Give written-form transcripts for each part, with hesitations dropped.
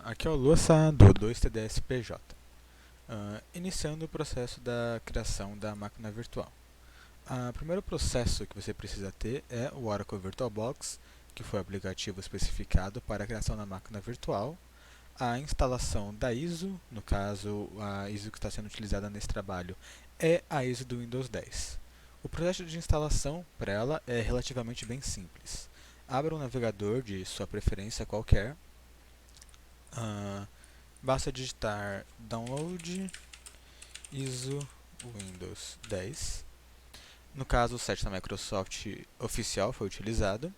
Aqui é o Luça do 2TDSPJ, iniciando o processo da criação da máquina virtual. O primeiro processo que você precisa ter é o Oracle VirtualBox, que foi o aplicativo especificado para a criação da máquina virtual, a instalação da ISO, no caso a ISO que está sendo utilizada nesse trabalho é a ISO do Windows 10. O processo de instalação para ela é relativamente bem simples. Abra um navegador de sua preferência qualquer. Basta digitar download ISO Windows 10. No caso, o site da Microsoft oficial foi utilizado.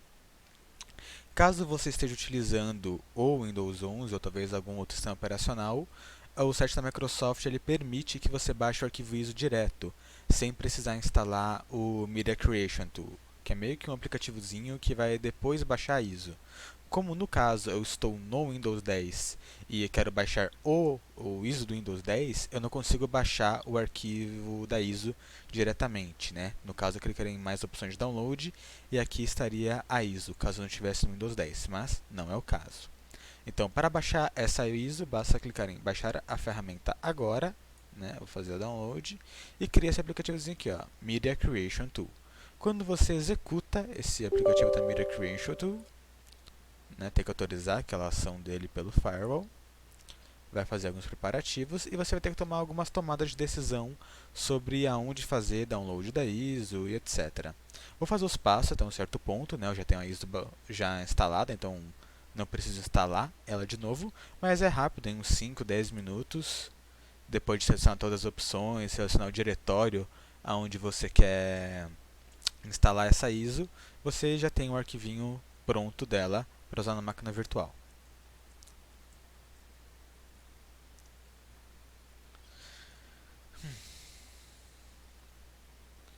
Caso você esteja utilizando o Windows 11 ou talvez algum outro sistema operacional, o site da Microsoft ele permite que você baixe o arquivo ISO direto, sem precisar instalar o Media Creation Tool, que é meio que um aplicativozinho que vai depois baixar a ISO. Como no caso eu estou no Windows 10 e quero baixar o ISO do Windows 10, eu não consigo baixar o arquivo da ISO diretamente, né? No caso eu clicaria em mais opções de download e aqui estaria a ISO, caso eu não estivesse no Windows 10, mas não é o caso. Então, para baixar essa ISO, basta clicar em baixar a ferramenta agora, né? Vou fazer o download e cria esse aplicativozinho aqui, ó, Media Creation Tool. Quando você executa esse aplicativo da Media Creation Tool, né, tem que autorizar aquela ação dele pelo firewall, vai fazer alguns preparativos e você vai ter que tomar algumas tomadas de decisão sobre aonde fazer download da ISO e etc. Vou fazer os passos até um certo ponto, né, eu já tenho a ISO já instalada, então não preciso instalar ela de novo, mas é rápido, em uns 5, 10 minutos, depois de selecionar todas as opções, selecionar o diretório aonde você quer instalar essa ISO, você já tem o arquivinho pronto dela para usar na máquina virtual.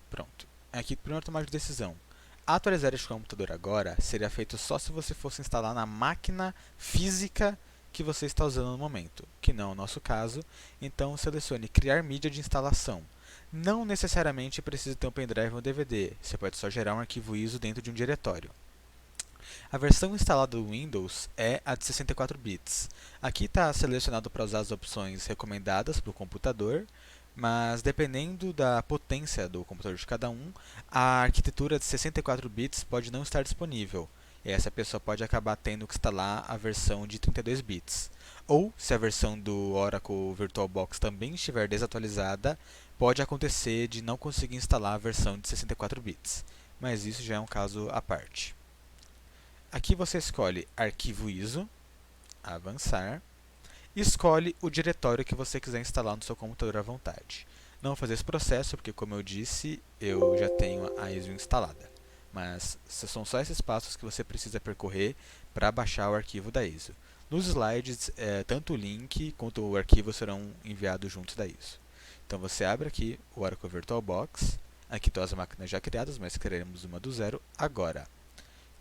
Pronto. Aqui, primeiro tomada de decisão. Atualizar este computador agora seria feito só se você fosse instalar na máquina física que você está usando no momento, que não é o nosso caso, então selecione criar mídia de instalação. Não necessariamente precisa ter um pendrive ou um DVD, você pode só gerar um arquivo ISO dentro de um diretório. A versão instalada do Windows é a de 64 bits. Aqui está selecionado para usar as opções recomendadas para o computador, mas dependendo da potência do computador de cada um, a arquitetura de 64 bits pode não estar disponível. E essa pessoa pode acabar tendo que instalar a versão de 32 bits. Ou, se a versão do Oracle VirtualBox também estiver desatualizada, pode acontecer de não conseguir instalar a versão de 64 bits. Mas isso já é um caso à parte. Aqui você escolhe Arquivo ISO, Avançar, e escolhe o diretório que você quiser instalar no seu computador à vontade. Não vou fazer esse processo porque, como eu disse, eu já tenho a ISO instalada. Mas são só esses passos que você precisa percorrer para baixar o arquivo da ISO. Nos slides, tanto o link quanto o arquivo serão enviados juntos da ISO. Então você abre aqui o Oracle VirtualBox. Aqui estão as máquinas já criadas, mas criaremos uma do zero agora.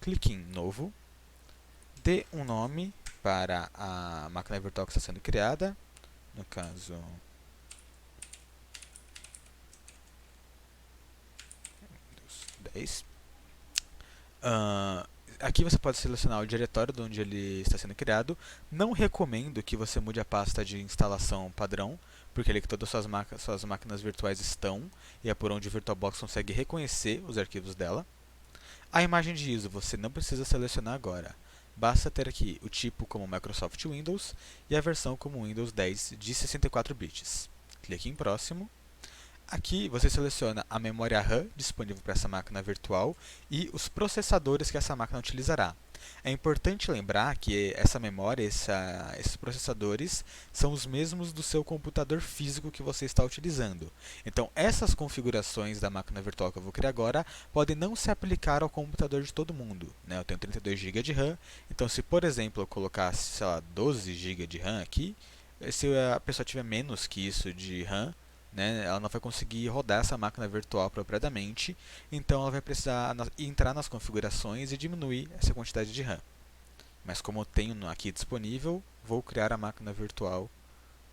Clique em Novo, dê um nome para a máquina virtual que está sendo criada, no caso, Windows 10. Aqui você pode selecionar o diretório de onde ele está sendo criado. Não recomendo que você mude a pasta de instalação padrão, porque é ali que todas as suas máquinas virtuais estão, e é por onde o VirtualBox consegue reconhecer os arquivos dela. A imagem de ISO você não precisa selecionar agora. Basta ter aqui o tipo como Microsoft Windows e a versão como Windows 10 de 64 bits. Clique em Próximo. Aqui você seleciona a memória RAM disponível para essa máquina virtual e os processadores que essa máquina utilizará. É importante lembrar que essa memória, esses processadores, são os mesmos do seu computador físico que você está utilizando. Então, essas configurações da máquina virtual que eu vou criar agora podem não se aplicar ao computador de todo mundo, né? Eu tenho 32 GB de RAM, então se, por exemplo, eu colocasse, sei lá, 12 GB de RAM aqui, se a pessoa tiver menos que isso de RAM, né, ela não vai conseguir rodar essa máquina virtual apropriadamente, então ela vai precisar entrar nas configurações e diminuir essa quantidade de RAM. Mas como eu tenho aqui disponível, vou criar a máquina virtual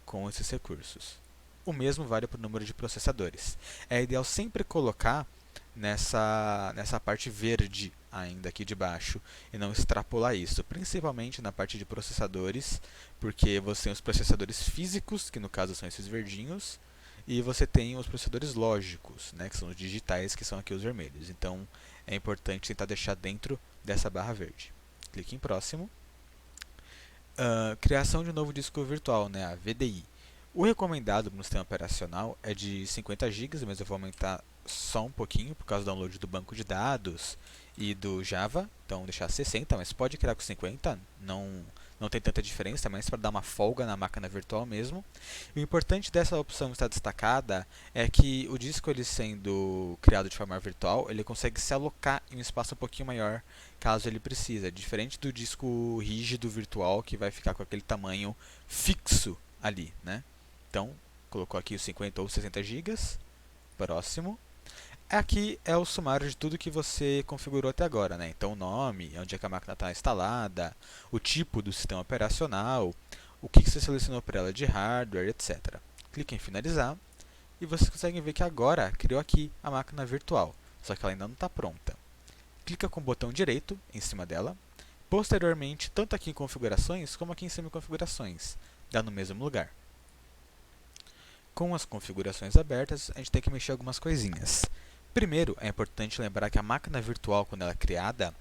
com esses recursos. O mesmo vale para o número de processadores. É ideal sempre colocar nessa parte verde ainda aqui de baixo e não extrapolar isso, principalmente na parte de processadores, porque você tem os processadores físicos, que no caso são esses verdinhos, e você tem os processadores lógicos, né, que são os digitais, que são aqui os vermelhos. Então é importante tentar deixar dentro dessa barra verde. Clique em próximo. Criação de um novo disco virtual, né, a VDI. O recomendado no sistema operacional é de 50 GB, mas eu vou aumentar só um pouquinho por causa do download do banco de dados e do Java. Então, deixar 60, mas pode criar com 50, não tem tanta diferença, mas para dar uma folga na máquina virtual mesmo. E o importante dessa opção estar destacada é que o disco, ele sendo criado de forma virtual, ele consegue se alocar em um espaço um pouquinho maior caso ele precise, diferente do disco rígido virtual que vai ficar com aquele tamanho fixo ali, né? Então, colocou aqui os 50 ou 60 GB. Próximo. Aqui é o sumário de tudo que você configurou até agora, né? Então, o nome, onde é que a máquina está instalada, o tipo do sistema operacional, o que você selecionou para ela de hardware, etc. Clique em finalizar e vocês conseguem ver que agora criou aqui a máquina virtual, só que ela ainda não está pronta. Clica com o botão direito em cima dela. Posteriormente, tanto aqui em configurações como aqui em cima em configurações, dá no mesmo lugar. Com as configurações abertas, a gente tem que mexer algumas coisinhas. Primeiro, é importante lembrar que a máquina virtual, quando ela é criada,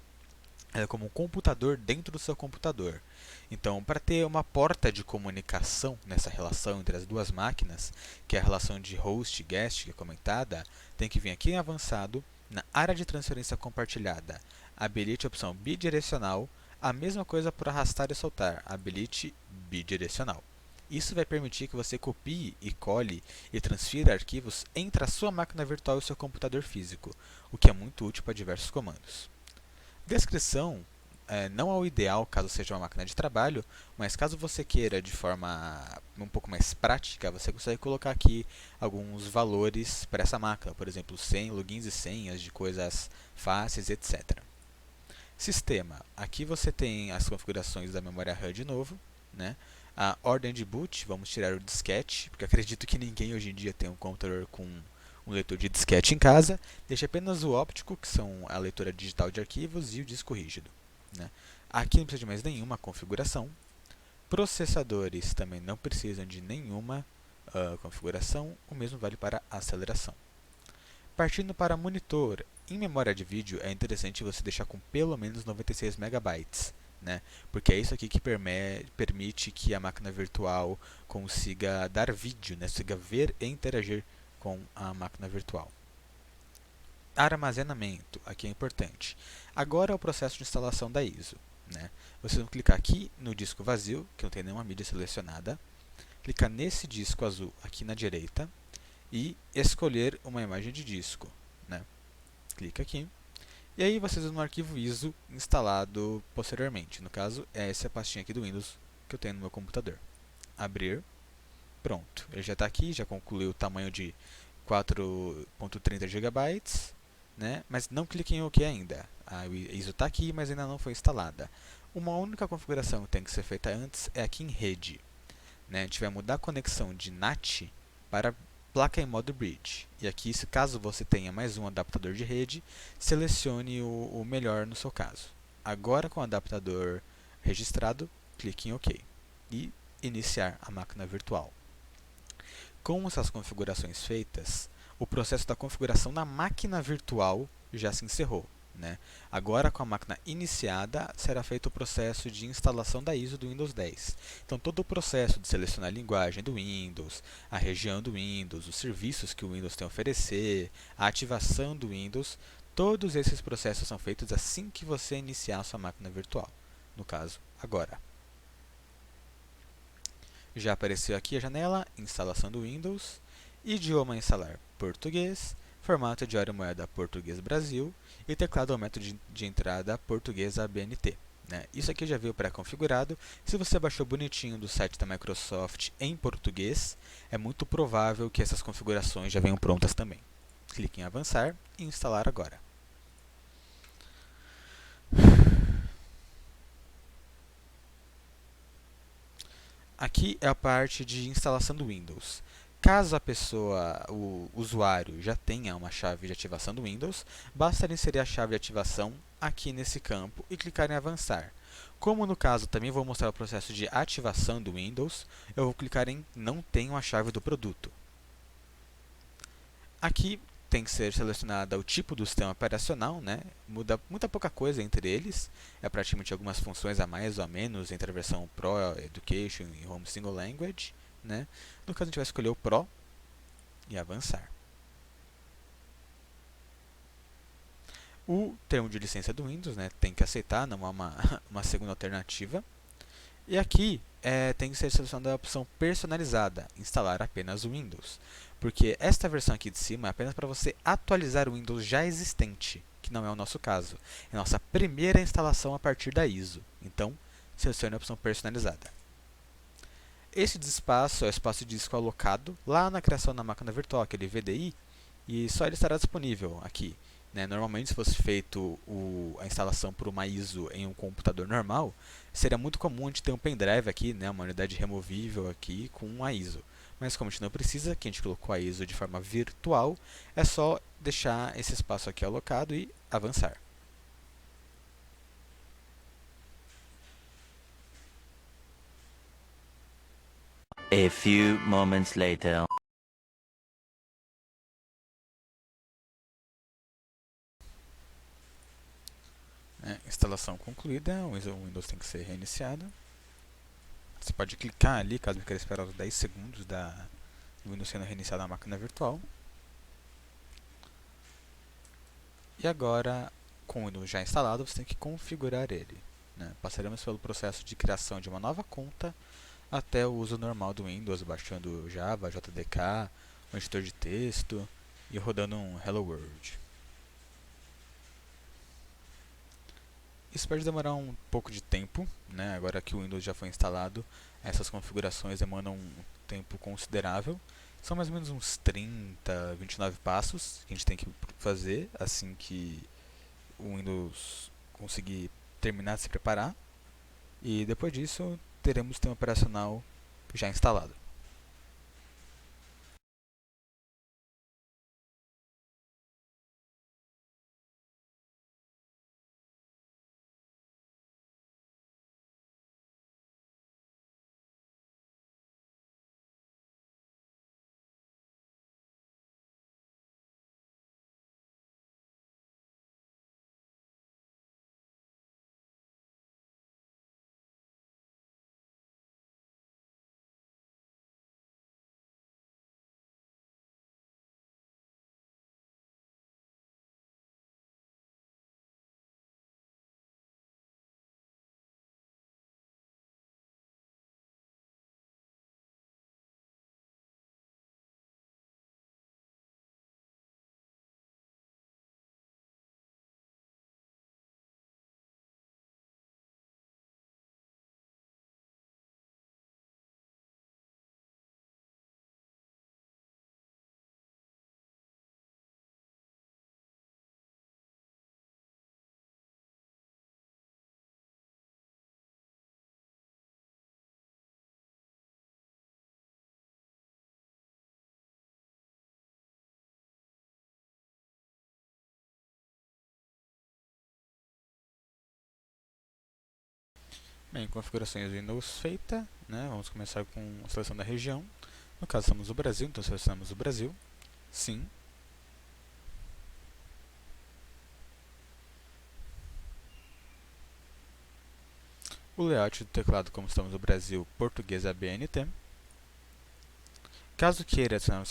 ela é como um computador dentro do seu computador. Então, para ter uma porta de comunicação nessa relação entre as duas máquinas, que é a relação de host e guest que é comentada, tem que vir aqui em avançado, na área de transferência compartilhada, habilite a opção bidirecional, a mesma coisa para arrastar e soltar, habilite bidirecional. Isso vai permitir que você copie e cole e transfira arquivos entre a sua máquina virtual e o seu computador físico, o que é muito útil para diversos comandos. Descrição não é o ideal caso seja uma máquina de trabalho, mas caso você queira de forma um pouco mais prática, você consegue colocar aqui alguns valores para essa máquina, por exemplo, logins e senhas de coisas fáceis, etc. Sistema. Aqui você tem as configurações da memória RAM de novo, né? A ordem de boot, vamos tirar o disquete, porque acredito que ninguém hoje em dia tem um computador com um leitor de disquete em casa. Deixa apenas o óptico, que são a leitura digital de arquivos, e o disco rígido, né? Aqui não precisa de mais nenhuma configuração. Processadores também não precisam de nenhuma configuração. O mesmo vale para a aceleração. Partindo para monitor, em memória de vídeo é interessante você deixar com pelo menos 96 MB, né? Porque é isso aqui que permite que a máquina virtual consiga dar vídeo, né? Consiga ver e interagir com a máquina virtual. Armazenamento, aqui é importante. Agora é o processo de instalação da ISO, né? Vocês vão clicar aqui no disco vazio, que não tem nenhuma mídia selecionada, clicar nesse disco azul aqui na direita e escolher uma imagem de disco, né? Clica aqui. E aí vocês vão no arquivo ISO instalado posteriormente. No caso, é essa pastinha aqui do Windows que eu tenho no meu computador. Abrir. Pronto. Ele já está aqui, já concluiu o tamanho de 4.30 GB, né? Mas não clique em OK ainda. A ISO está aqui, mas ainda não foi instalada. Uma única configuração que tem que ser feita antes é aqui em rede, né? A gente vai mudar a conexão de NAT para placa em modo bridge. E aqui, caso você tenha mais um adaptador de rede, selecione o melhor no seu caso. Agora, com o adaptador registrado, clique em OK e iniciar a máquina virtual. Com essas configurações feitas, o processo da configuração na máquina virtual já se encerrou, né? Agora, com a máquina iniciada, será feito o processo de instalação da ISO do Windows 10. Então, todo o processo de selecionar a linguagem do Windows, a região do Windows, os serviços que o Windows tem a oferecer, a ativação do Windows, todos esses processos são feitos assim que você iniciar a sua máquina virtual. No caso, agora. Já apareceu aqui a janela, instalação do Windows, idioma instalar português, formato de hora moeda português Brasil e teclado ao método de entrada português ABNT. Né? Isso aqui já veio pré-configurado. Se você baixou bonitinho do site da Microsoft em português, é muito provável que essas configurações já venham prontas também. Clique em avançar e instalar agora. Aqui é a parte de instalação do Windows. Caso a pessoa, o usuário, já tenha uma chave de ativação do Windows, basta ele inserir a chave de ativação aqui nesse campo e clicar em avançar. Como no caso também vou mostrar o processo de ativação do Windows, eu vou clicar em não tenho a chave do produto. Aqui tem que ser selecionada o tipo do sistema operacional, né? Muda muita pouca coisa entre eles, é praticamente algumas funções a mais ou a menos entre a versão Pro, Education e Home Single Language, né? No caso a gente vai escolher o Pro e avançar. O termo de licença do Windows, né, tem que aceitar, não há uma segunda alternativa. E aqui tem que ser selecionada a opção personalizada, instalar apenas o Windows. Porque esta versão aqui de cima é apenas para você atualizar o Windows já existente, que não é o nosso caso. É a nossa primeira instalação a partir da ISO. Então, selecione a opção personalizada. Este espaço é o espaço de disco alocado lá na criação da máquina virtual, aquele VDI, e só ele estará disponível aqui. Né? Normalmente, se fosse feito a instalação por uma ISO em um computador normal, seria muito comum a gente ter um pendrive aqui, né? Uma unidade removível aqui com uma ISO. Mas como a gente não precisa, que a gente colocou a ISO de forma virtual, é só deixar esse espaço aqui alocado e avançar. A few moments later. Instalação concluída, o Windows tem que ser reiniciado. Você pode clicar ali, caso queira esperar os 10 segundos do Windows sendo reiniciado na máquina virtual. E agora, com o Windows já instalado, você tem que configurar ele. Né? Passaremos pelo processo de criação de uma nova conta até o uso normal do Windows, baixando Java, JDK, um editor de texto e rodando um Hello World. Isso pode demorar um pouco de tempo, né? Agora que o Windows já foi instalado, essas configurações demandam um tempo considerável. São mais ou menos uns 30, 29 passos que a gente tem que fazer assim que o Windows conseguir terminar de se preparar. E depois disso, teremos o sistema operacional já instalado. Bem, configurações do Windows feita, né? Vamos começar com a seleção da região. No caso, estamos no Brasil, então selecionamos o Brasil. Sim. O layout do teclado, como estamos no Brasil, português ABNT. Caso queira adicionar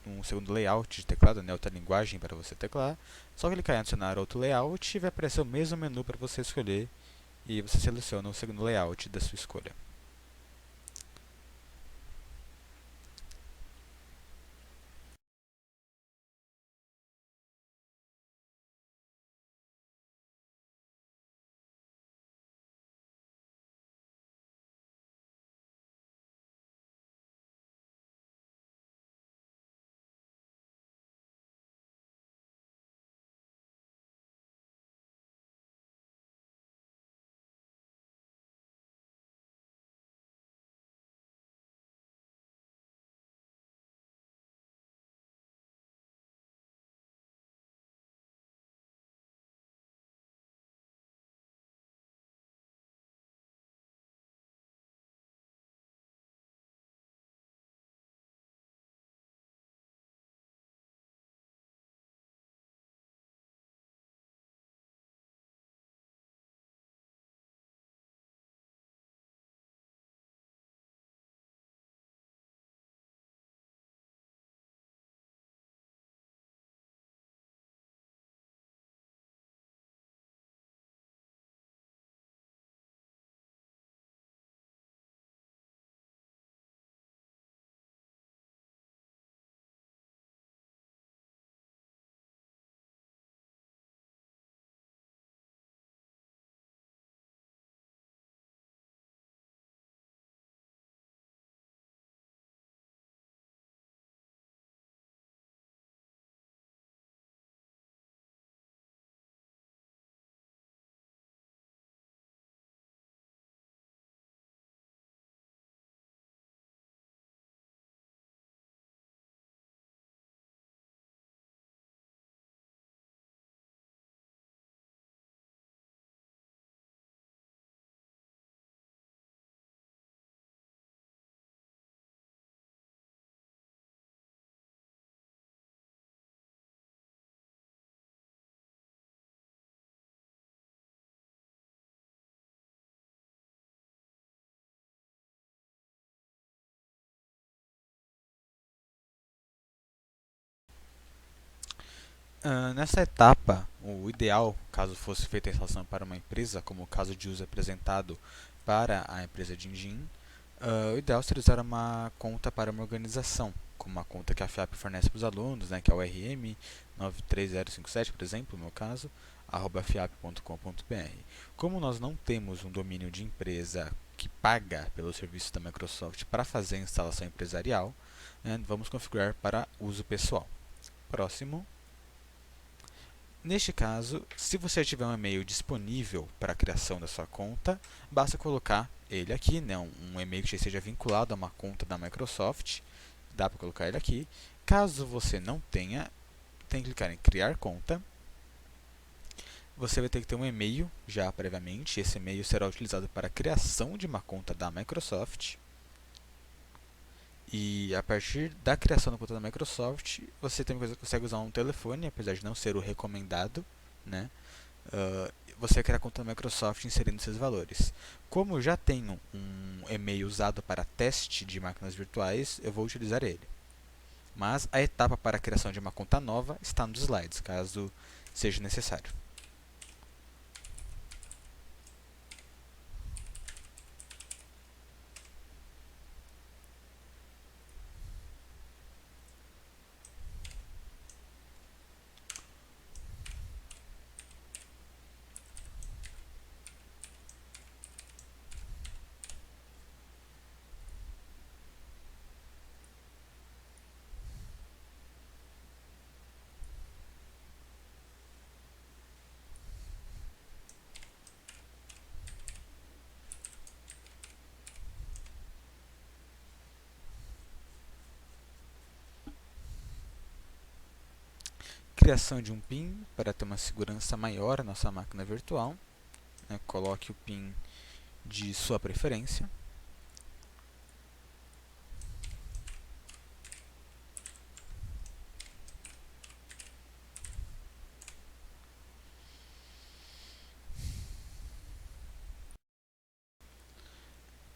um segundo layout de teclado, né, outra linguagem para você teclar, só clicar em adicionar outro layout e vai aparecer o mesmo menu para você escolher e você seleciona o segundo layout da sua escolha. Nessa etapa, o ideal, caso fosse feita a instalação para uma empresa, como o caso de uso apresentado para a empresa de Engine, o ideal seria usar uma conta para uma organização, como a conta que a FIAP fornece para os alunos, né, que é o RM 93057, por exemplo, no meu caso, @fiap.com.br. Como nós não temos um domínio de empresa que paga pelo serviço da Microsoft para fazer a instalação empresarial, né, vamos configurar para uso pessoal. Próximo. Neste caso, se você tiver um e-mail disponível para a criação da sua conta, basta colocar ele aqui, né, um e-mail que já esteja vinculado a uma conta da Microsoft, dá para colocar ele aqui. Caso você não tenha, tem que clicar em criar conta. Você vai ter que ter um e-mail já previamente, esse e-mail será utilizado para a criação de uma conta da Microsoft. E a partir da criação da conta da Microsoft, você também consegue usar um telefone, apesar de não ser o recomendado, né? Você vai criar a conta da Microsoft inserindo esses valores. Como eu já tenho um e-mail usado para teste de máquinas virtuais, eu vou utilizar ele. Mas a etapa para a criação de uma conta nova está nos slides, caso seja necessário. Criação de um PIN para ter uma segurança maior na nossa máquina virtual. Né? Coloque o PIN de sua preferência.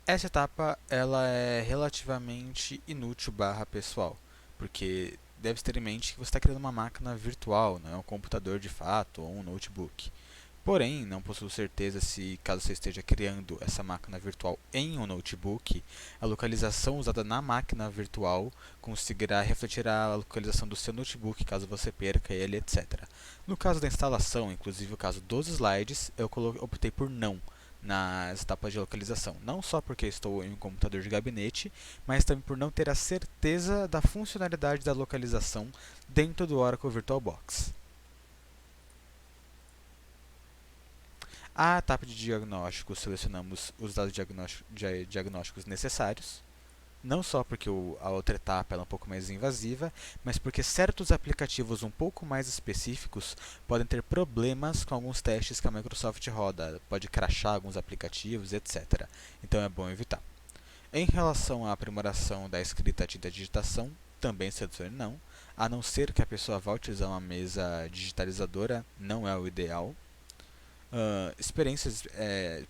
Essa etapa ela é relativamente inútil barra pessoal, porque deve ter em mente que você está criando uma máquina virtual, não é um computador de fato ou um notebook. Porém, não possuo certeza se, caso você esteja criando essa máquina virtual em um notebook, a localização usada na máquina virtual conseguirá refletir a localização do seu notebook, caso você perca ele, etc. No caso da instalação, inclusive o caso dos slides, eu optei por não nas etapas de localização. Não só porque estou em um computador de gabinete, mas também por não ter a certeza da funcionalidade da localização dentro do Oracle VirtualBox. A etapa de diagnóstico, selecionamos os dados diagnósticos necessários, não só porque a outra etapa é um pouco mais invasiva, mas porque certos aplicativos um pouco mais específicos podem ter problemas com alguns testes que a Microsoft roda, pode crashar alguns aplicativos, etc. Então é bom evitar. Em relação à aprimoração da escrita e da digitação, também selecione a não ser que a pessoa vá utilizar uma mesa digitalizadora, não é o ideal. Experiências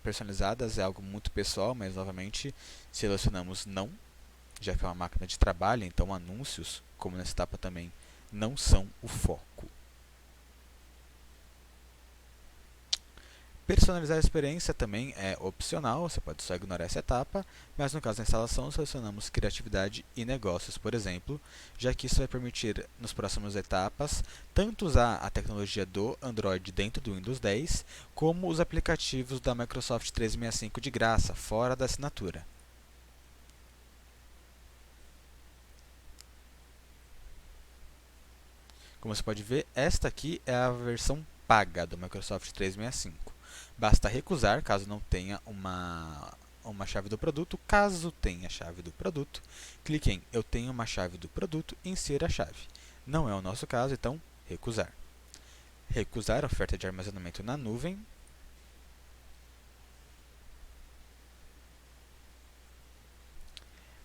personalizadas é algo muito pessoal, mas novamente selecionamos não, já que é uma máquina de trabalho, então anúncios, como nessa etapa também, não são o foco. Personalizar a experiência também é opcional, você pode só ignorar essa etapa, mas no caso da instalação selecionamos criatividade e negócios, por exemplo, já que isso vai permitir, nas próximas etapas, tanto usar a tecnologia do Android dentro do Windows 10, como os aplicativos da Microsoft 365 de graça, fora da assinatura. Como você pode ver, esta aqui é a versão paga do Microsoft 365. Basta recusar caso não tenha uma chave do produto. Caso tenha a chave do produto, clique em Eu tenho uma chave do produto e insira a chave. Não é o nosso caso, então recusar. Recusar a oferta de armazenamento na nuvem.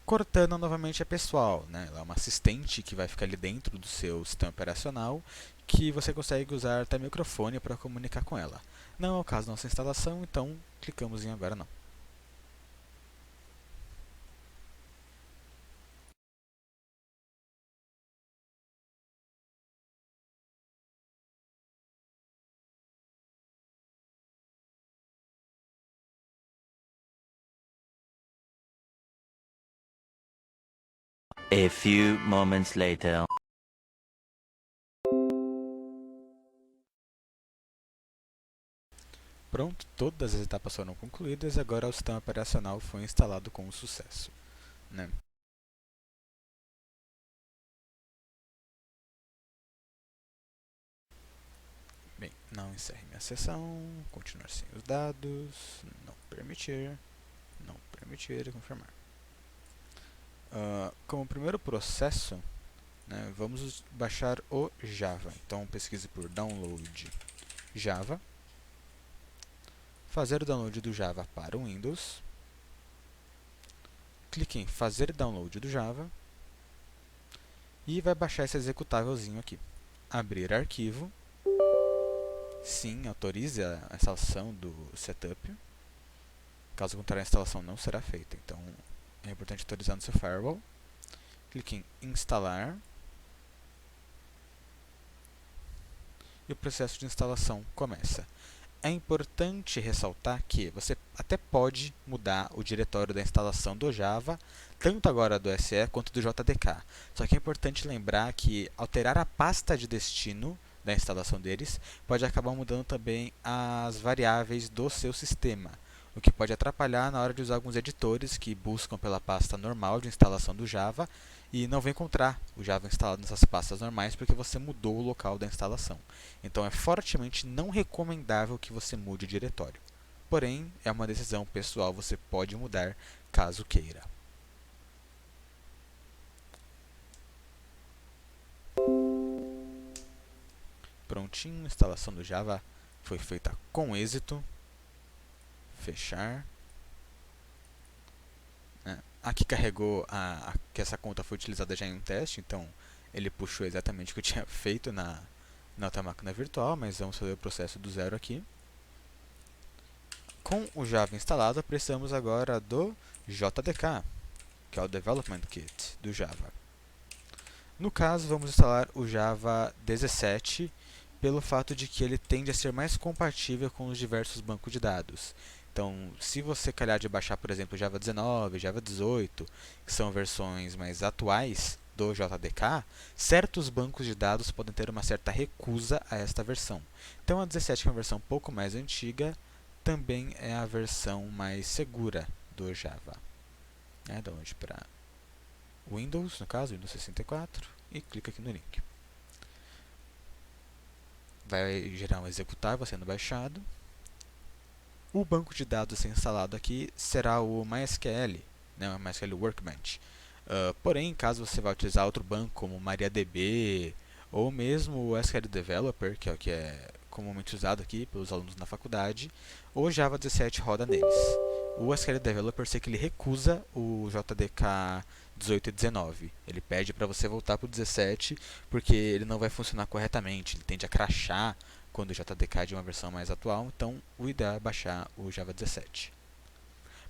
Cortana novamente é pessoal, né? Ela é uma assistente que vai ficar ali dentro do seu sistema operacional, que você consegue usar até microfone para comunicar com ela. Não é o caso da nossa instalação, então clicamos em agora não. A few moments later. Pronto, todas as etapas foram concluídas e agora o sistema operacional foi instalado com sucesso, né? Bem, não encerre minha sessão, continuar sem os dados, não permitir, confirmar. Como primeiro processo, né, vamos baixar o Java. Então pesquise por download Java, fazer o download do Java para o Windows, clique em fazer download do Java e vai baixar esse executávelzinho aqui. Abrir arquivo, sim, autorize a instalação do setup, caso contrário a instalação não será feita, então é importante autorizar no seu firewall. Clique em instalar e o processo de instalação começa. É importante ressaltar que você até pode mudar o diretório da instalação do Java, tanto agora do SE quanto do JDK. Só que é importante lembrar que alterar a pasta de destino da instalação deles pode acabar mudando também as variáveis do seu sistema, o que pode atrapalhar na hora de usar alguns editores que buscam pela pasta normal de instalação do Java e não vão encontrar o Java instalado nessas pastas normais porque você mudou o local da instalação. Então é fortemente não recomendável que você mude o diretório. Porém, é uma decisão pessoal, você pode mudar caso queira. Prontinho, a instalação do Java foi feita com êxito. Fechar. Aqui carregou que essa conta foi utilizada já em um teste, então ele puxou exatamente o que eu tinha feito na outra máquina virtual, mas vamos fazer o processo do zero aqui. Com o Java instalado, precisamos agora do JDK, que é o Development Kit do Java. No caso, vamos instalar o Java 17, pelo fato de que ele tende a ser mais compatível com os diversos bancos de dados. Então, se você calhar de baixar, por exemplo, Java 19, Java 18, que são versões mais atuais do JDK, certos bancos de dados podem ter uma certa recusa a esta versão. Então, a 17, que é uma versão um pouco mais antiga, também é a versão mais segura do Java. Download para Windows, no caso, Windows 64, e clica aqui no link. Vai gerar um executável sendo baixado. O banco de dados a ser instalado aqui será o MySQL, o MySQL Workbench. Porém, caso você vá utilizar outro banco como MariaDB ou mesmo o SQL Developer, que é o que é comumente usado aqui pelos alunos na faculdade, o Java 17 roda neles. O SQL Developer sei que ele recusa o JDK 18 e 19. Ele pede para você voltar para o 17 porque ele não vai funcionar corretamente, ele tende a crashar quando o JDK é de uma versão mais atual, então o ideal é baixar o Java 17.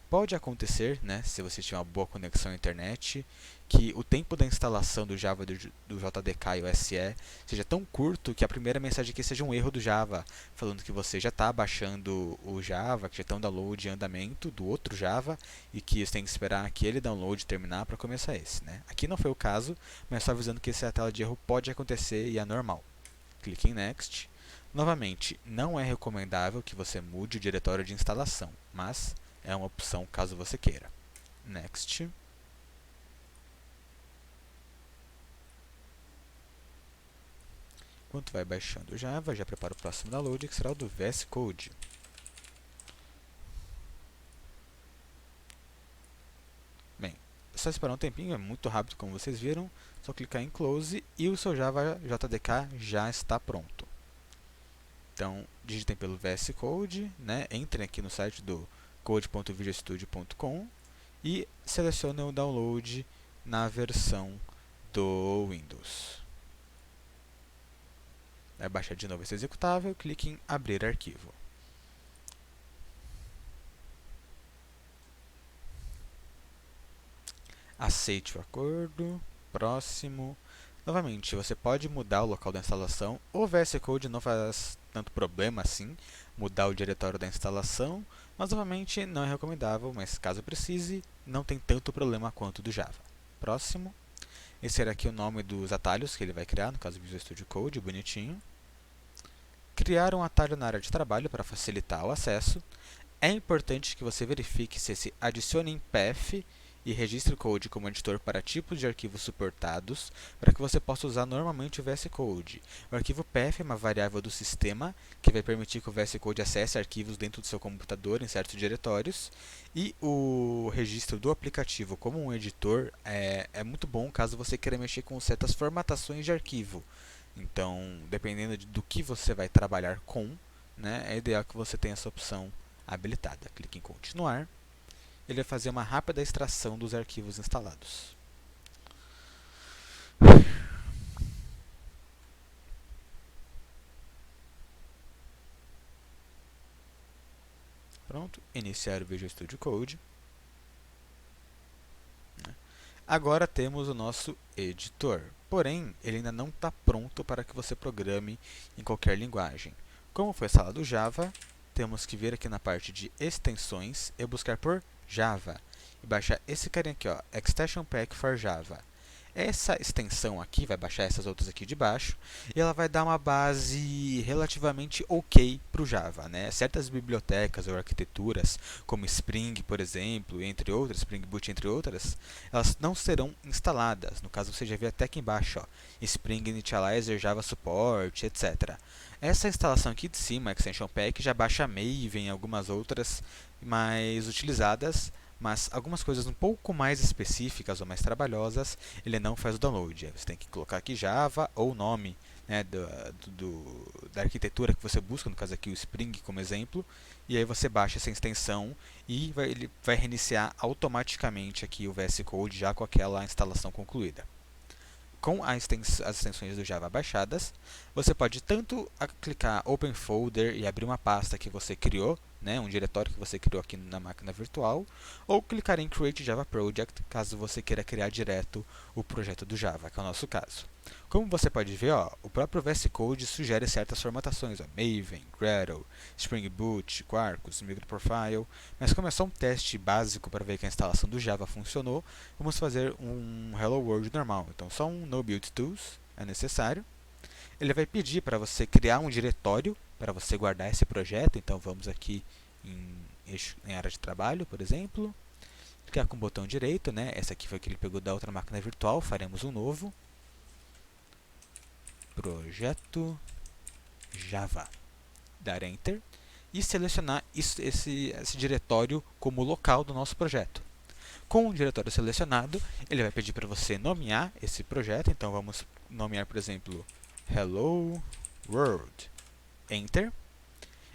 Pode acontecer, se você tiver uma boa conexão à internet, que o tempo da instalação do Java do JDK e o SE seja tão curto que a primeira mensagem aqui seja um erro do Java, falando que você já está baixando o Java, que já está um download em andamento do outro Java e que você tem que esperar aquele download terminar para começar esse. Aqui não foi o caso, mas só avisando que essa tela de erro pode acontecer e é normal. Clique em Next. Novamente, não é recomendável que você mude o diretório de instalação, mas é uma opção caso você queira. Next. Enquanto vai baixando o Java, já prepara o próximo download, que será o do VS Code. Bem, é só esperar um tempinho, é muito rápido como vocês viram. Só clicar em Close e o seu Java JDK já está pronto. Então, digitem pelo VS Code, entrem aqui no site do code.visualstudio.com e selecionem o download na versão do Windows. Vai baixar de novo esse executável, clique em abrir arquivo. Aceite o acordo, próximo. Novamente, você pode mudar o local da instalação. O VS Code não faz tanto problema assim, mudar o diretório da instalação, mas novamente não é recomendável, mas caso precise, não tem tanto problema quanto do Java. Próximo. Esse era aqui o nome dos atalhos que ele vai criar, no caso Visual Studio Code, bonitinho. Criar um atalho na área de trabalho para facilitar o acesso. É importante que você verifique se esse adicione em path e registre o code como editor para tipos de arquivos suportados, para que você possa usar normalmente o VS Code. O arquivo path é uma variável do sistema que vai permitir que o VS Code acesse arquivos dentro do seu computador em certos diretórios, e o registro do aplicativo como um editor é muito bom caso você queira mexer com certas formatações de arquivo. Então, dependendo do que você vai trabalhar com, né, é ideal que você tenha essa opção habilitada. Clique em continuar. Ele vai fazer uma rápida extração dos arquivos instalados. Pronto, iniciar o Visual Studio Code. Agora temos o nosso editor, porém ele ainda não está pronto para que você programe em qualquer linguagem. Como foi instalado o Java, temos que vir aqui na parte de extensões e buscar por Java. E baixar esse carinha aqui, ó, Extension Pack for Java. Essa extensão aqui vai baixar essas outras aqui de baixo e ela vai dar uma base relativamente ok para o Java, né? Certas bibliotecas ou arquiteturas, como Spring, por exemplo, entre outras, Spring Boot, entre outras, elas não serão instaladas. No caso, você já vê até aqui embaixo, ó, Spring Initializer, Java Support, etc. Essa instalação aqui de cima, Extension Pack, já baixa Maven e algumas outras mais utilizadas, mas algumas coisas um pouco mais específicas ou mais trabalhosas, ele não faz o download. Você tem que colocar aqui Java ou o nome, né, da arquitetura que você busca, no caso aqui o Spring como exemplo, e aí você baixa essa extensão e ele vai reiniciar automaticamente aqui o VS Code já com aquela instalação concluída. Com as extensões do Java baixadas, você pode tanto clicar Open Folder e abrir uma pasta que você criou, né, um diretório que você criou aqui na máquina virtual, ou clicar em Create Java Project, caso você queira criar direto o projeto do Java, que é o nosso caso. Como você pode ver, ó, o próprio VS Code sugere certas formatações, ó, Maven, Gradle, Spring Boot, Quarkus, MicroProfile, mas como é só um teste básico para ver que a instalação do Java funcionou, vamos fazer um Hello World normal. Então, só um No Build Tools é necessário. Ele vai pedir para você criar um diretório para você guardar esse projeto. Então, vamos aqui em área de trabalho, por exemplo. Clicar com o botão direito, né? Essa aqui foi que ele pegou da outra máquina virtual. Faremos um novo. Projeto Java. Dar Enter. E selecionar esse diretório como local do nosso projeto. Com o diretório selecionado, ele vai pedir para você nomear esse projeto. Então, vamos nomear, por exemplo, Hello World. Enter.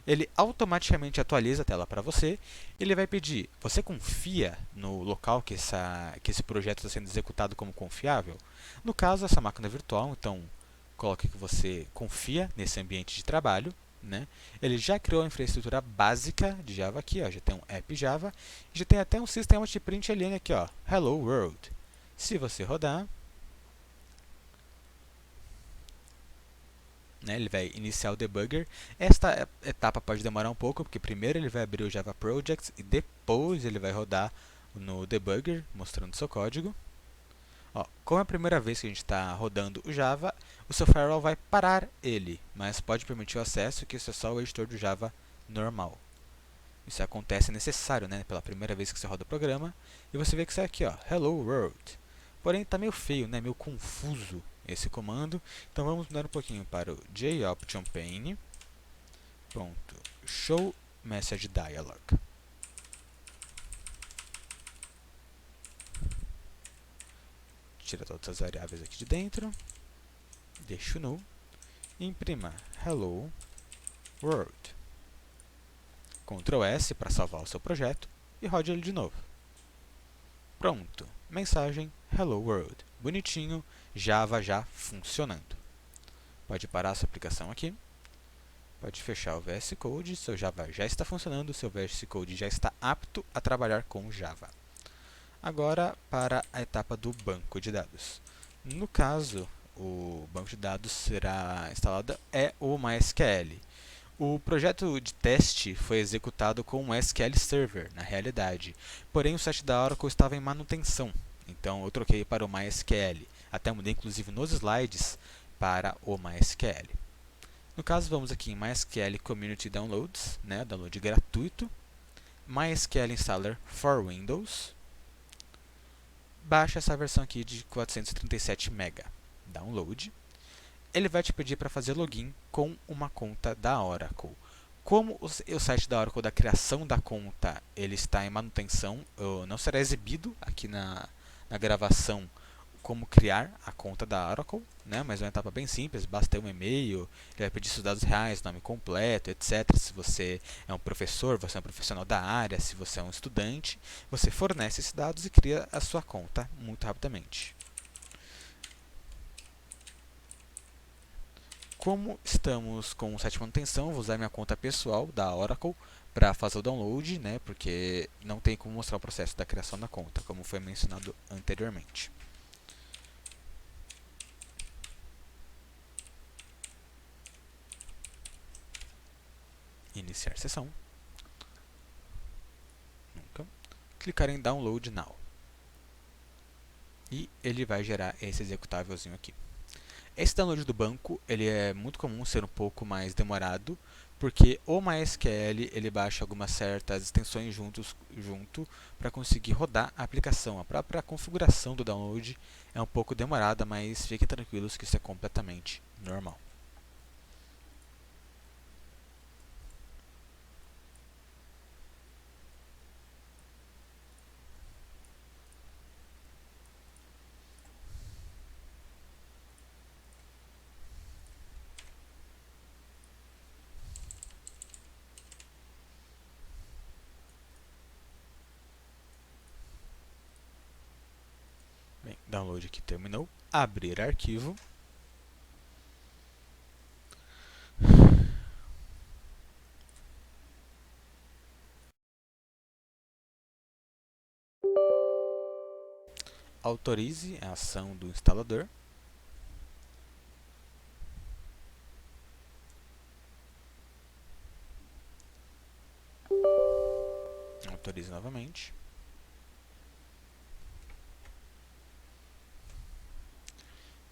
Ele automaticamente atualiza a tela para você. Ele vai pedir, você confia no local que esse projeto está sendo executado como confiável? No caso, essa máquina virtual, então, coloque que você confia nesse ambiente de trabalho. Né? Ele já criou a infraestrutura básica de Java aqui, ó, já tem um app Java, já tem até um sistema de println aqui, ó, Hello World. Se você rodar, né, ele vai iniciar o debugger. Esta etapa pode demorar um pouco, porque primeiro ele vai abrir o Java Project e depois ele vai rodar no debugger, mostrando seu código. Ó, como é a primeira vez que a gente está rodando o Java, o seu firewall vai parar ele, mas pode permitir o acesso, que isso é só o editor do Java normal. Isso acontece, é necessário, né, pela primeira vez que você roda o programa, e você vê que sai aqui, ó, Hello World. Porém, está meio feio, né, meio confuso esse comando, então vamos mudar um pouquinho para o JOptionPane. Pronto, Show Message Dialog. Tira todas as variáveis aqui de dentro, deixa o null, e imprima Hello World. Ctrl S para salvar o seu projeto e rode ele de novo. Pronto, mensagem Hello World. Bonitinho, Java já funcionando. Pode parar a sua aplicação aqui. Pode fechar o VS Code, seu Java já está funcionando, seu VS Code já está apto a trabalhar com Java. Agora, para a etapa do banco de dados. No caso, o banco de dados será instalado o MySQL. O projeto de teste foi executado com um SQL Server, na realidade. Porém, o site da Oracle estava em manutenção, então eu troquei para o MySQL. Até mudei inclusive nos slides para o MySQL. No caso, vamos aqui em MySQL Community Downloads, né, download gratuito, MySQL Installer for Windows. Baixa essa versão aqui de 437 MB. Download. Ele vai te pedir para fazer login com uma conta da Oracle. Como o site da Oracle da criação da conta ele está em manutenção, não será exibido aqui na gravação como criar a conta da Oracle, né? Mas é uma etapa bem simples, basta ter um e-mail, ele vai pedir seus dados reais, nome completo, etc. Se você é um professor, você é um profissional da área, se você é um estudante, você fornece esses dados e cria a sua conta muito rapidamente. Como estamos com o site de manutenção, vou usar minha conta pessoal da Oracle para fazer o download, né, porque não tem como mostrar o processo da criação da conta, como foi mencionado anteriormente. Iniciar sessão. Nunca. Clicar em Download Now. E ele vai gerar esse executávelzinho aqui. Esse download do banco ele é muito comum ser um pouco mais demorado, porque o MySQL ele baixa algumas certas extensões junto para conseguir rodar a aplicação. A própria configuração do download é um pouco demorada, mas fiquem tranquilos que isso é completamente normal. Bem, download aqui terminou. Abrir arquivo. Autorize a ação do instalador. Autorize novamente.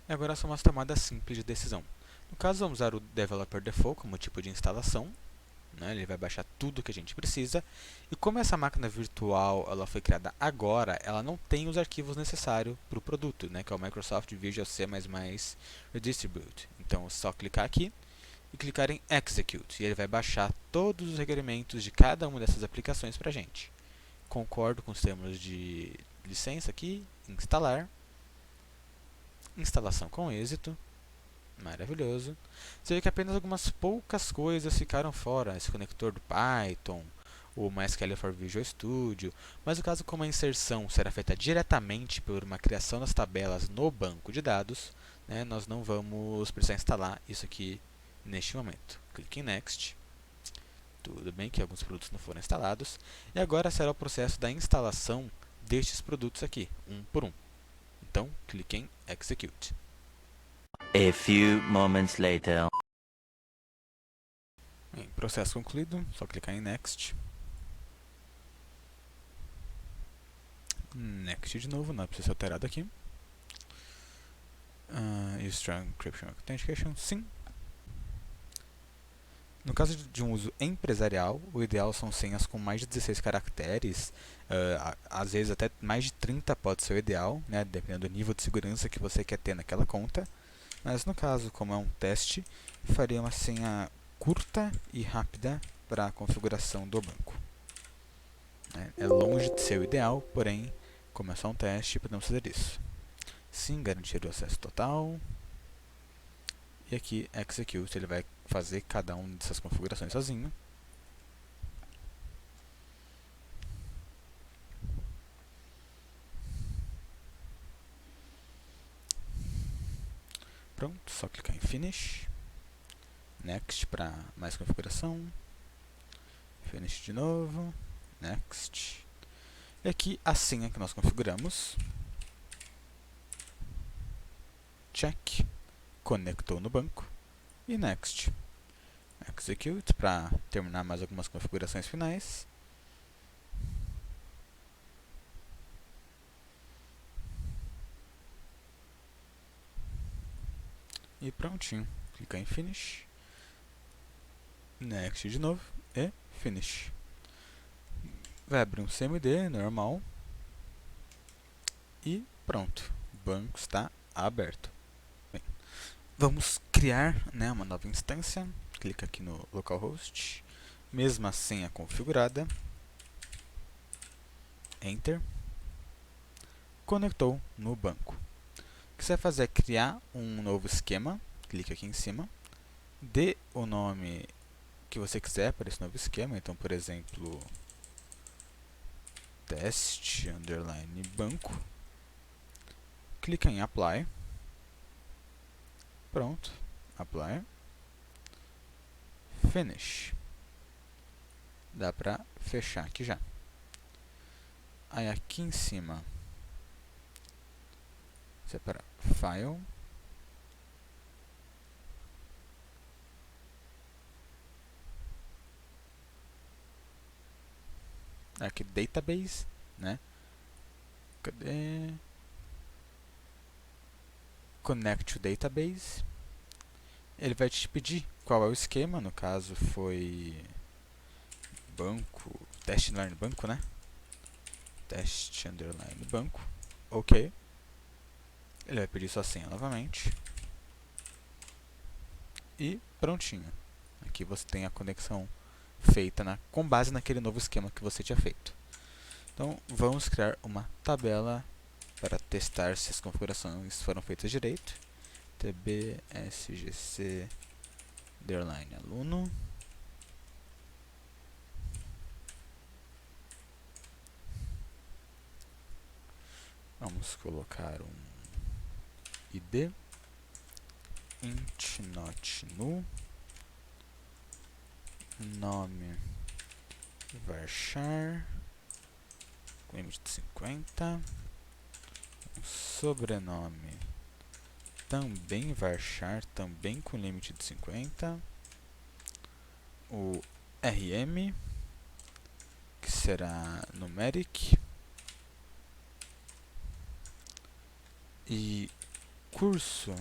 E agora são umas tomadas simples de decisão. No caso, vamos usar o Developer Default como tipo de instalação. Né? Ele vai baixar tudo que a gente precisa. E como essa máquina virtual ela foi criada agora, ela não tem os arquivos necessários para o produto, né? Que é o Microsoft Visual C++ Redistribute. Então, é só clicar aqui e clicar em Execute. E ele vai baixar todos os requerimentos de cada uma dessas aplicações para a gente. Concordo com os termos de licença aqui, instalar. Instalação com êxito. Maravilhoso. Você vê que apenas algumas poucas coisas ficaram fora. Esse conector do Python, o MySQL for Visual Studio. Mas no caso, como a inserção será feita diretamente por uma criação das tabelas no banco de dados, né, nós não vamos precisar instalar isso aqui neste momento. Clique em Next. Tudo bem que alguns produtos não foram instalados. E agora será o processo da instalação destes produtos aqui, um por um. Então, clique em Execute. A few moments later. Bem, processo concluído, só clicar em Next. Next de novo, não precisa ser alterado aqui. Use Strong Encryption Authentication, sim. No caso de um uso empresarial, o ideal são senhas com mais de 16 caracteres, às vezes até mais de 30 pode ser o ideal, né, dependendo do nível de segurança que você quer ter naquela conta. Mas no caso, como é um teste, faria uma senha curta e rápida para a configuração do banco. É longe de ser o ideal, porém, como é só um teste, podemos fazer isso. Sim, garantir o acesso total. E aqui, Execute, ele vai fazer cada uma dessas configurações sozinho. Pronto, só clicar em Finish. Next para mais configuração. Finish de novo. Next. E aqui a senha que nós configuramos. Check. Conectou no banco. E Next. Execute para terminar mais algumas configurações finais. E prontinho. Clica em Finish. Next de novo. E Finish. Vai abrir um CMD normal. E pronto. O banco está aberto. Bem, vamos criar, né, uma nova instância. Clica aqui no localhost. Mesma senha configurada. Enter. Conectou no banco. O que você vai fazer é criar um novo esquema. Clica aqui em cima. Dê o nome que você quiser para esse novo esquema. Então, por exemplo, teste underline banco. Clica em Apply. Pronto. Apply. Finish. Dá para fechar aqui já. Aí aqui em cima, separar File. Aqui Database, né? Cadê? Connect to Database. Ele vai te pedir qual é o esquema, no caso foi banco, teste underline banco, né? Teste underline banco. Ok. Ele vai pedir sua senha novamente. E prontinho. Aqui você tem a conexão feita com base naquele novo esquema que você tinha feito. Então, vamos criar uma tabela para testar se as configurações foram feitas direito. tbsgc underline aluno. Vamos colocar um id int not nu, nome varchar com limite de 50, sobrenome também varchar, também com limite de 50, o rm, que será numeric, e curso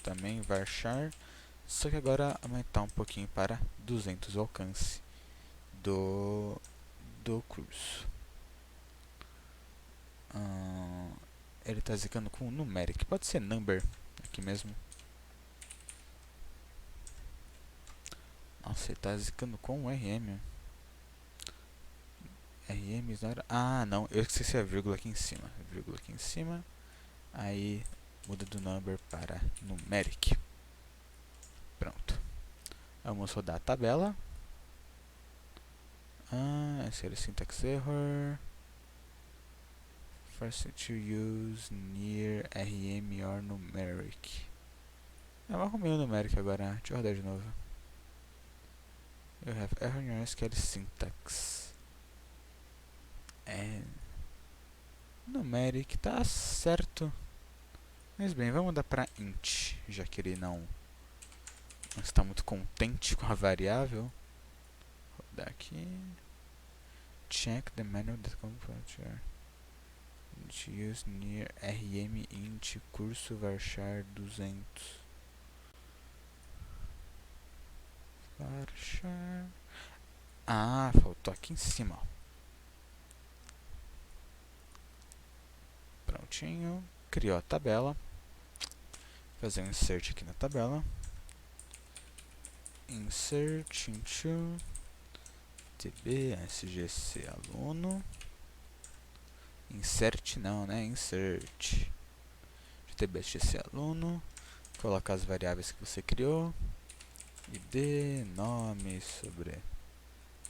também varchar, só que agora aumentar um pouquinho para 200 o alcance do curso. Ele está zicando com numeric, pode ser number aqui mesmo. Nossa, ele está zicando com rm. rm não era... Ah, não, eu esqueci a vírgula aqui em cima. Vírgula aqui em cima. Aí muda do number para numeric. Pronto. Vamos rodar a tabela. Esse era o syntax error. First to use near rm or numeric. Eu arrumei o numeric agora. Deixa eu rodar de novo. You have error in your SQL syntax. Numeric tá certo. Mas bem, vamos mudar para int, já que ele não está muito contente com a variável. Vou rodar aqui. Check the manual that computer. Use near rm int curso varchar 200. Varchar. Ah, faltou aqui em cima, ó. Prontinho. Criou a tabela. Fazer um insert aqui na tabela. Insert into tbsgc aluno. Insert não, né? Insert tbsgc aluno. Colocar as variáveis que você criou. id, nome,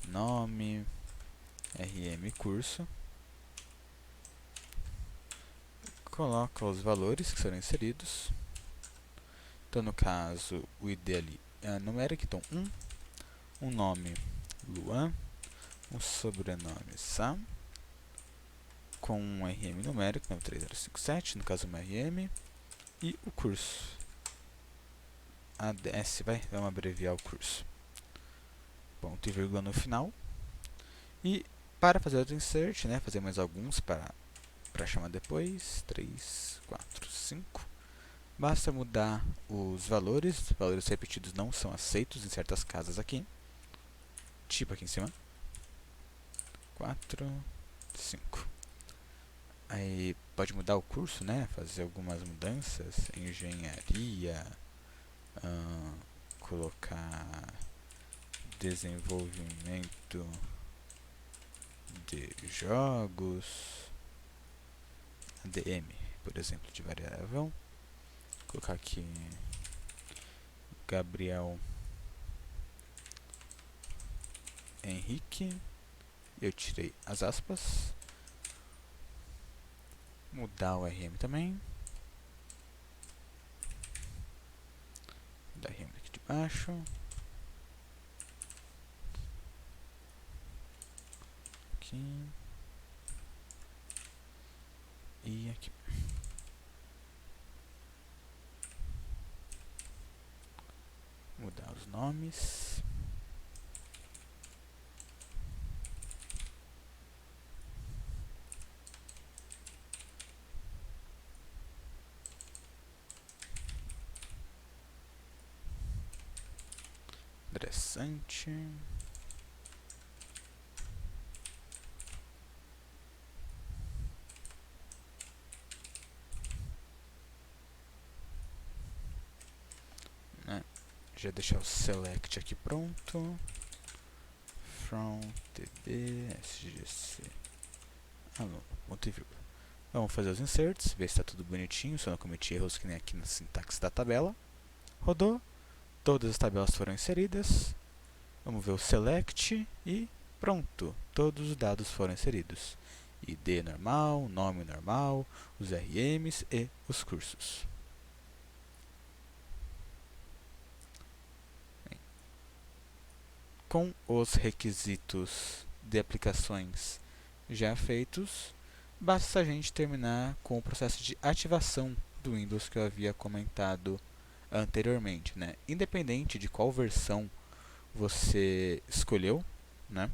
sobrenome, rm curso. Coloca os valores que serão inseridos. Então, no caso, o id ali é numeric, então 1, um nome Luan, um sobrenome Sam, com um rm numérico, 93057, no caso uma rm, e o curso. ADS, vamos abreviar o curso. Ponto e vírgula no final. E para fazer outro insert, né, fazer mais alguns para chamar depois, 3, 4, 5. Basta mudar os valores repetidos não são aceitos em certas casas aqui, tipo aqui em cima, 4, 5. Aí pode mudar o curso, né? Fazer algumas mudanças, engenharia, colocar desenvolvimento de jogos, ADM, por exemplo, de variável. Colocar aqui Gabriel Henrique. Eu tirei as aspas. Mudar o RM também. Mudar o RM aqui de baixo. Aqui. E aqui. Mudar os nomes. Interessante. Já deixar o select aqui pronto. From tb sgc ponto e vírgula. Vamos fazer os inserts, ver se está tudo bonitinho, só não cometi erros que nem aqui na sintaxe da tabela. Rodou, todas as tabelas foram inseridas. Vamos ver o select e pronto, todos os dados foram inseridos. ID normal, nome normal, os RMs e os cursos. Com os requisitos de aplicações já feitos, basta a gente terminar com o processo de ativação do Windows que eu havia comentado anteriormente, né? Independente de qual versão você escolheu, né?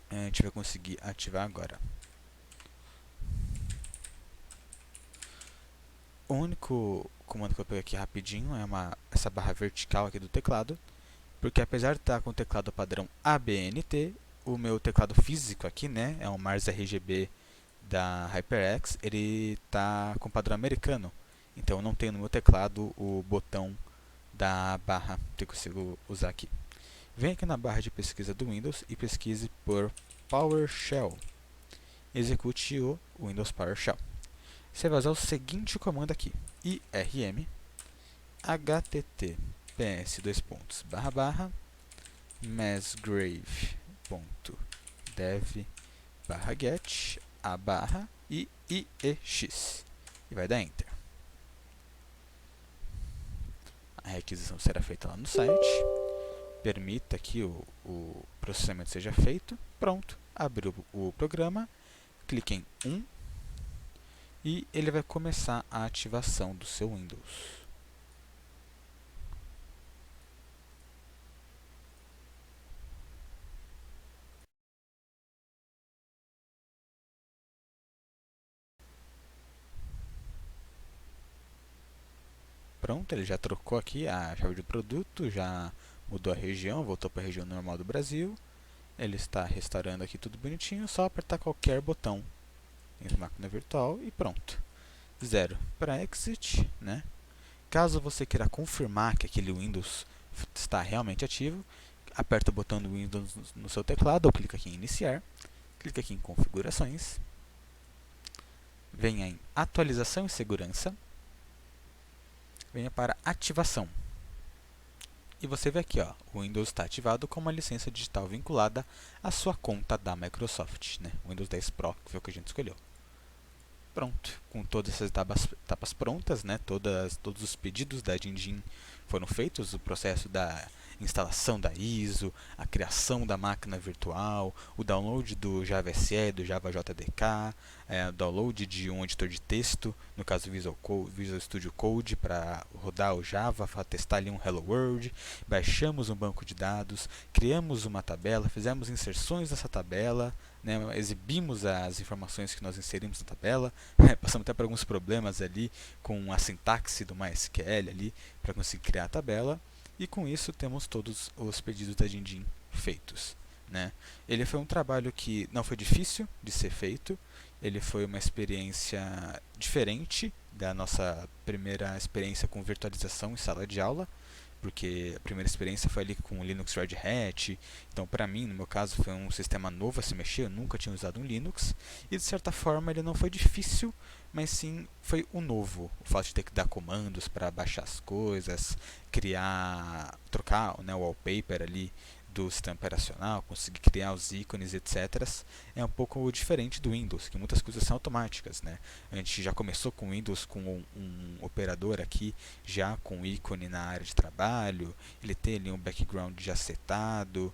A gente vai conseguir ativar agora. O único comando que eu peguei aqui rapidinho é essa barra vertical aqui do teclado, porque apesar de estar com o teclado padrão ABNT, o meu teclado físico aqui, né, é um Mars RGB da HyperX, ele está com padrão americano. Então eu não tenho no meu teclado o botão da barra que eu consigo usar aqui. Vem aqui na barra de pesquisa do Windows e pesquise por PowerShell. Execute o Windows PowerShell. Você vai usar o seguinte comando aqui: irm https massgrave.dev/get a barra e iex e vai dar enter. A requisição será feita lá no site. Permita que o processamento seja feito. Pronto, abriu o programa, clique em 1 e ele vai começar a ativação do seu Windows. Pronto, ele já trocou aqui a chave de produto, já mudou a região, voltou para a região normal do Brasil. Ele está restaurando aqui tudo bonitinho, só apertar qualquer botão em máquina virtual e pronto. 0 para exit, né? Caso você queira confirmar que aquele Windows está realmente ativo, aperta o botão do Windows no seu teclado ou clica aqui em iniciar, clica aqui em configurações, venha em atualização e segurança, venha para ativação. E você vê aqui, ó, o Windows está ativado com uma licença digital vinculada à sua conta da Microsoft, né? Windows 10 Pro, que foi o que a gente escolheu. Pronto, com todas essas etapas prontas, né? Todos os pedidos da Jinjin foram feitos, o processo da instalação da ISO, a criação da máquina virtual, o download do Java SE, do Java JDK, o download de um editor de texto, no caso Visual Studio Code, para rodar o Java, para testar ali um Hello World, baixamos um banco de dados, criamos uma tabela, fizemos inserções nessa tabela, né, exibimos as informações que nós inserimos na tabela, passamos até por alguns problemas ali com a sintaxe do MySQL ali para conseguir criar a tabela, e com isso temos todos os pedidos da Dindim feitos. Né? Ele foi um trabalho que não foi difícil de ser feito, ele foi uma experiência diferente da nossa primeira experiência com virtualização em sala de aula, porque a primeira experiência foi ali com o Linux Red Hat, então para mim, no meu caso, foi um sistema novo a se mexer, eu nunca tinha usado um Linux, e de certa forma ele não foi difícil, mas sim foi o novo, o fato de ter que dar comandos para baixar as coisas, criar, trocar, né, o wallpaper ali do sistema operacional, conseguir criar os ícones, etc. É um pouco diferente do Windows, que muitas coisas são automáticas, né? A gente já começou com o Windows com um operador aqui, já com ícone na área de trabalho, ele tem ali um background já setado.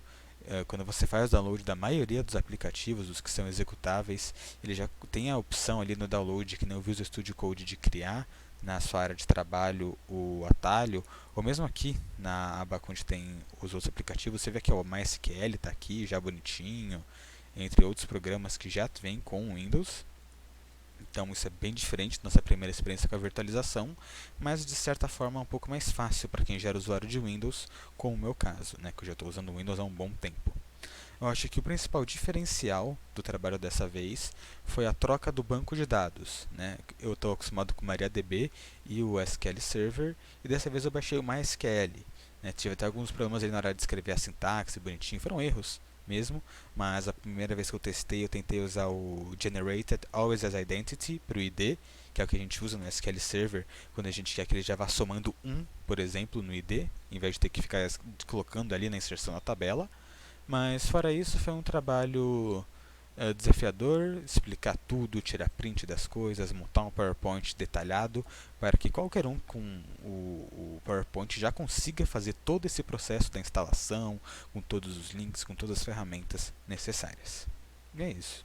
Quando você faz o download da maioria dos aplicativos, os que são executáveis, ele já tem a opção ali no download, que nem o Visual Studio Code, de criar na sua área de trabalho o atalho, ou mesmo aqui na aba onde tem os outros aplicativos, você vê que o MySQL está aqui já bonitinho, entre outros programas que já vêm com o Windows. Então isso é bem diferente da nossa primeira experiência com a virtualização, mas de certa forma é um pouco mais fácil para quem já era usuário de Windows, como o meu caso, né, que eu já estou usando o Windows há um bom tempo. Eu acho que o principal diferencial do trabalho dessa vez foi a troca do banco de dados. Né? Eu estou acostumado com o MariaDB e o SQL Server, e dessa vez eu baixei o MySQL. Né? Tive até alguns problemas ali na hora de escrever a sintaxe bonitinho, foram erros mesmo, mas a primeira vez que eu tentei usar o Generated Always as Identity para o ID, que é o que a gente usa no SQL Server quando a gente quer que ele já vá somando 1, por exemplo, no ID, em vez de ter que ficar colocando ali na inserção na tabela. Mas fora isso, foi um trabalho desafiador, explicar tudo, tirar print das coisas, montar um PowerPoint detalhado para que qualquer um com o PowerPoint já consiga fazer todo esse processo da instalação, com todos os links, com todas as ferramentas necessárias. E é isso.